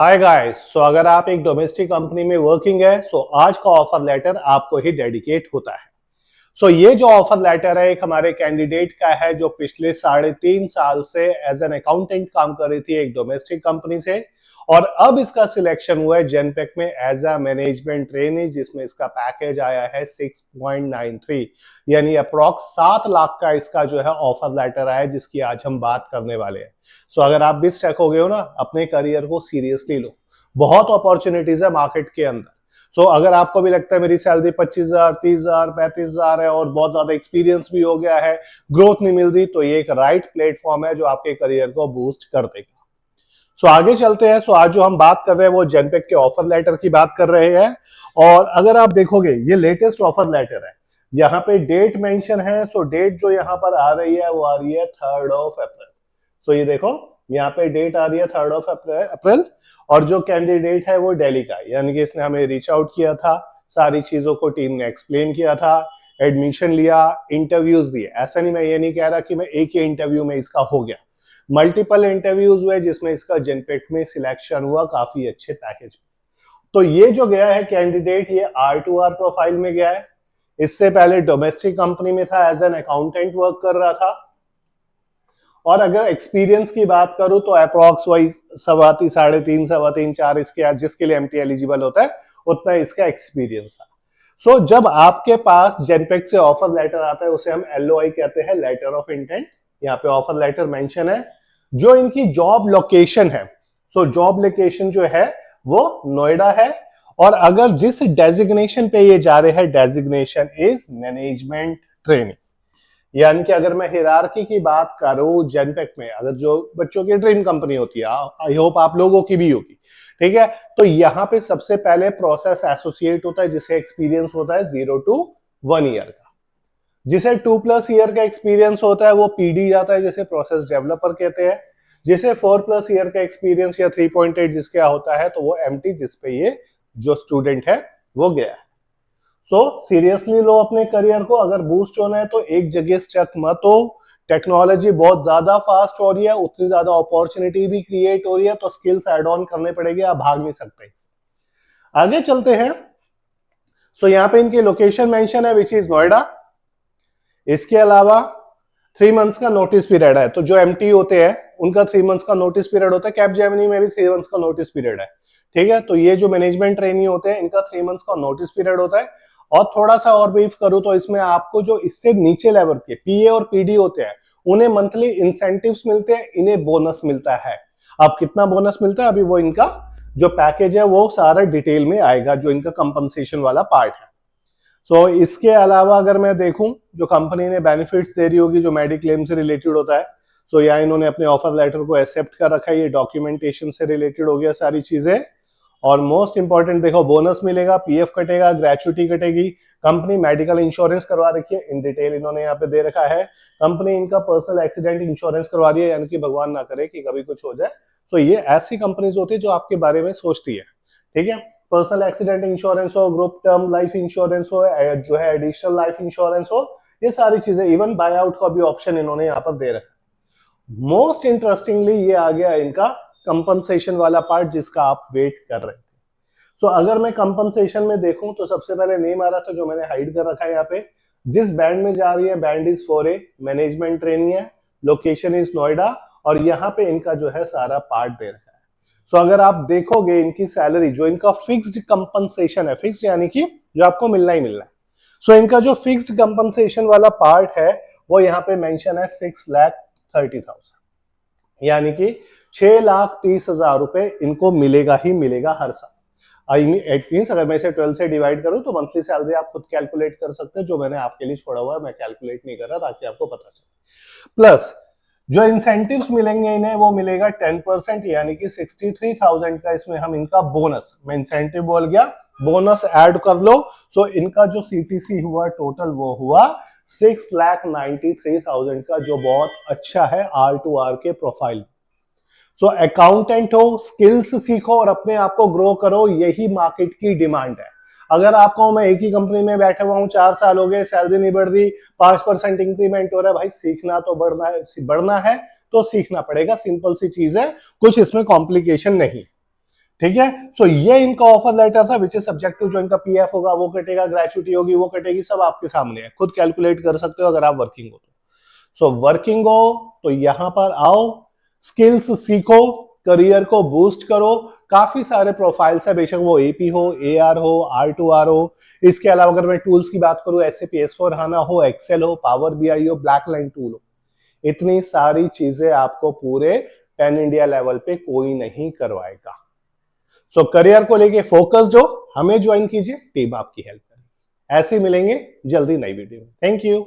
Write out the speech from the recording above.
Hi guys, सो अगर आप एक डोमेस्टिक कंपनी में वर्किंग है सो आज का ऑफर लेटर आपको ही डेडिकेट होता है। सो ये जो ऑफर लेटर है एक हमारे कैंडिडेट का है जो पिछले 3.5 साल से एज एन अकाउंटेंट काम कर रही थी एक डोमेस्टिक कंपनी से, और अब इसका सिलेक्शन हुआ है जेनपेक में एज अ मैनेजमेंट ट्रेनी, जिसमें इसका पैकेज आया है 6.93 यानी अप्रॉक्स 7 लाख का इसका जो है ऑफर लेटर आया, जिसकी आज हम बात करने वाले हैं। सो अगर आप भी स्टक हो गए हो ना, अपने करियर को सीरियसली लो, बहुत अपॉर्चुनिटीज है मार्केट के अंदर। अगर आपको भी लगता है मेरी सैलरी 25,000, 30,000, 35,000 है और बहुत ज्यादा एक्सपीरियंस भी हो गया है, ग्रोथ नहीं मिल रही, तो ये एक राइट प्लेटफॉर्म है जो आपके करियर को बूस्ट कर देगा। आगे चलते हैं। आज जो हम बात कर रहे हैं वो जेनपेक के ऑफर लेटर की बात कर रहे हैं, और अगर आप देखोगे ये लेटेस्ट ऑफर लेटर है, यहाँ पे डेट मेंशन है। डेट जो यहाँ पर आ रही है वो आ रही है 3rd ऑफ अप्रैल। ये देखो यहाँ पे डेट आ रही है 3rd ऑफ अप्रैल, और जो कैंडिडेट है वो दिल्ली का है, यानी कि इसने हमें रीच आउट किया था, सारी चीजों को टीम ने एक्सप्लेन किया था, एडमिशन लिया, इंटरव्यूज दिए। ऐसा नहीं, मैं ये नहीं कह रहा कि मैं एक ही इंटरव्यू में इसका हो गया, मल्टीपल इंटरव्यूज हुए जिसमें इसका जेनपेक में सिलेक्शन हुआ काफी अच्छे पैकेज। तो ये जो गया है कैंडिडेट, ये R2R प्रोफाइल में गया है। इससे पहले डोमेस्टिक कंपनी में था, एज एन अकाउंटेंट वर्क कर रहा था, और अगर एक्सपीरियंस की बात करूं तो अप्रॉक्स वाइज 3.5 4 इसके जिसके लिए एमटी एलिजिबल होता है उतना इसका एक्सपीरियंस था। जब आपके पास जेनपेक से ऑफर लेटर आता है उसे हम LOI कहते हैं, लेटर ऑफ इंटेंट। यहाँ पे ऑफर लेटर मेंशन है, जो इनकी जॉब लोकेशन है। जॉब लोकेशन जो है वो नोएडा है, और अगर जिस डेजिग्नेशन पे ये जा रहे हैं, डेजिग्नेशन इज मैनेजमेंट ट्रेनिंग। यानी कि अगर मैं हिरार्की की बात करूं जेनपेक में, अगर जो बच्चों की ड्रीम कंपनी होती है, आई होप आप लोगों की भी होगी, ठीक है, तो यहाँ पे सबसे पहले प्रोसेस एसोसिएट होता है जिसे एक्सपीरियंस होता है 0 to 1 ईयर का। जिसे 2+ ईयर का एक्सपीरियंस होता है वो PD जाता है, जिसे प्रोसेस डेवलपर कहते हैं। जिसे 4+ ईयर का एक्सपीरियंस या 3.8 जिसका होता है तो वो MT, जिसपे ये जो स्टूडेंट है वो गया है। सीरियसली लो अपने करियर को, अगर बूस्ट होना है तो एक जगह स्टक मत हो। टेक्नोलॉजी बहुत ज्यादा फास्ट हो रही है, उतनी ज्यादा अपॉर्चुनिटी भी क्रिएट हो रही है, तो स्किल्स एड ऑन करने पड़ेंगे, आप भाग नहीं सकते। आगे चलते हैं। यहाँ पे इनकी लोकेशन मेंशन है विच इज नोएडा। इसके अलावा 3 मंथ्स का नोटिस पीरियड है, तो जो MT होते हैं उनका 3 मंथ्स का नोटिस पीरियड होता है। कैपजेमिनी में भी 3 मंथ्स का नोटिस पीरियड है, ठीक है। तो ये जो मैनेजमेंट ट्रेनी होते हैं इनका 3 मंथ्स का नोटिस पीरियड होता है। और थोड़ा सा और ब्रीफ करूं तो इसमें आपको जो इससे नीचे लेवल के PA और PD होते हैं उन्हें मंथली इंसेंटिव्स मिलते हैं, इन्हें बोनस मिलता है। अब कितना बोनस मिलता है, अभी वो इनका जो पैकेज है वो सारा डिटेल में आएगा, जो इनका कंपनसेशन वाला पार्ट है। इसके अलावा अगर मैं देखूं जो कंपनी ने बेनिफिट्स दे रही होगी जो मेडिक्लेम से रिलेटेड होता है, यहाँ इन्होंने अपने ऑफर लेटर को एक्सेप्ट कर रखा है, ये डॉक्यूमेंटेशन से रिलेटेड हो गया सारी चीजें। और मोस्ट इंपॉर्टेंट देखो, बोनस मिलेगा, PF कटेगा, ग्रेचुटी कटेगी, कंपनी मेडिकल इंश्योरेंस करवा रखी है, इन डिटेल इन्होंने यहाँ पे दे रखा है। कंपनी इनका पर्सनल एक्सीडेंट इंश्योरेंस करवा रही है, यानी कि भगवान ना करे कि कभी कुछ हो जाए। ये ऐसी कंपनीज होती है जो आपके बारे में सोचती है, ठीक है। पर्सनल एक्सीडेंट इंश्योरेंस हो, ग्रुप टर्म लाइफ इंश्योरेंस हो, जो है एडिशनल लाइफ इंश्योरेंस हो, ये सारी चीजें, इवन बाय आउट का भी ऑप्शन इन्होंने यहाँ पर दे रखा है। मोस्ट इंटरेस्टिंगली ये आ गया इनका कंपनसेशन वाला पार्ट, जिसका आप वेट कर रहे थे। अगर मैं कंपनसेशन में देखूं तो सबसे पहले नेम आ रहा था जो मैंने हाइड कर रखा है यहाँ पे, जिस बैंड में जा रही है, band is 4A, management trainee है, लोकेशन इज नोएडा, और यहाँ पे इनका जो है सारा पार्ट दे रखा है। अगर आप देखोगे इनकी सैलरी, जो इनका फिक्स्ड कंपनसेशन है, फिक्स्ड यानी कि जो आपको मिलना ही मिलना है, इनका जो फिक्स्ड कंपनसेशन वाला पार्ट है वो यहाँ पे मेंशन है 6,30,000, यानी कि 6,30,000 रुपए इनको मिलेगा ही मिलेगा हर साल। इट मींस अगर मैं इसे 12 से डिवाइड करूं तो मंथली सैलरी आप खुद कैलकुलेट कर सकते हैं, जो मैंने आपके लिए छोड़ा हुआ है, मैं कैलकुलेट नहीं कर रहा ताकि आपको पता चले। प्लस जो इंसेंटिव्स मिलेंगे इन्हें वो मिलेगा 10%, यानी कि 63,000 का इसमें हम इनका बोनस, मैं इंसेंटिव बोल गया, बोनस ऐड कर लो। इनका जो CTC हुआ टोटल वो हुआ 6,93,000 का, जो बहुत अच्छा है R2R के प्रोफाइल। अकाउंटेंट हो, स्किल्स सीखो और अपने आप को ग्रो करो, यही मार्केट की डिमांड है। अगर आपको मैं एक ही कंपनी में बैठा हुआ हूं, 4 साल हो गए, सैलरी नहीं बढ़ रही, 5% इंक्रीमेंट हो रहा है, भाई सीखना तो बढ़ना है तो सीखना पड़ेगा, सिंपल सी चीज है, कुछ इसमें कॉम्प्लिकेशन नहीं, ठीक है। सो ये इनका ऑफर लेटर था विच इज सब्जेक्ट टू, जो इनका पीएफ होगा वो कटेगा, ग्रेचुइटी होगी वो कटेगी, सब आपके सामने है, खुद कैलकुलेट कर सकते हो अगर आप वर्किंग हो तो। सो वर्किंग हो तो यहां पर आओ, स्किल्स सीखो, करियर को बूस्ट करो। काफी सारे प्रोफाइल्स है, बेशक वो एपी हो, एआर हो, R2R हो। इसके अलावा अगर मैं टूल्स की बात करूं, SAP S/4HANA हो, एक्सेल हो, पावर बीआई हो, ब्लैक लाइन टूल हो, इतनी सारी चीजें आपको पूरे पैन इंडिया लेवल पे कोई नहीं करवाएगा। सो करियर को लेके फोकस्ड हो, हमें ज्वाइन कीजिए, टीम आपकी हेल्प करेगी। ऐसे ही मिलेंगे जल्दी नई वीडियो में। Thank you.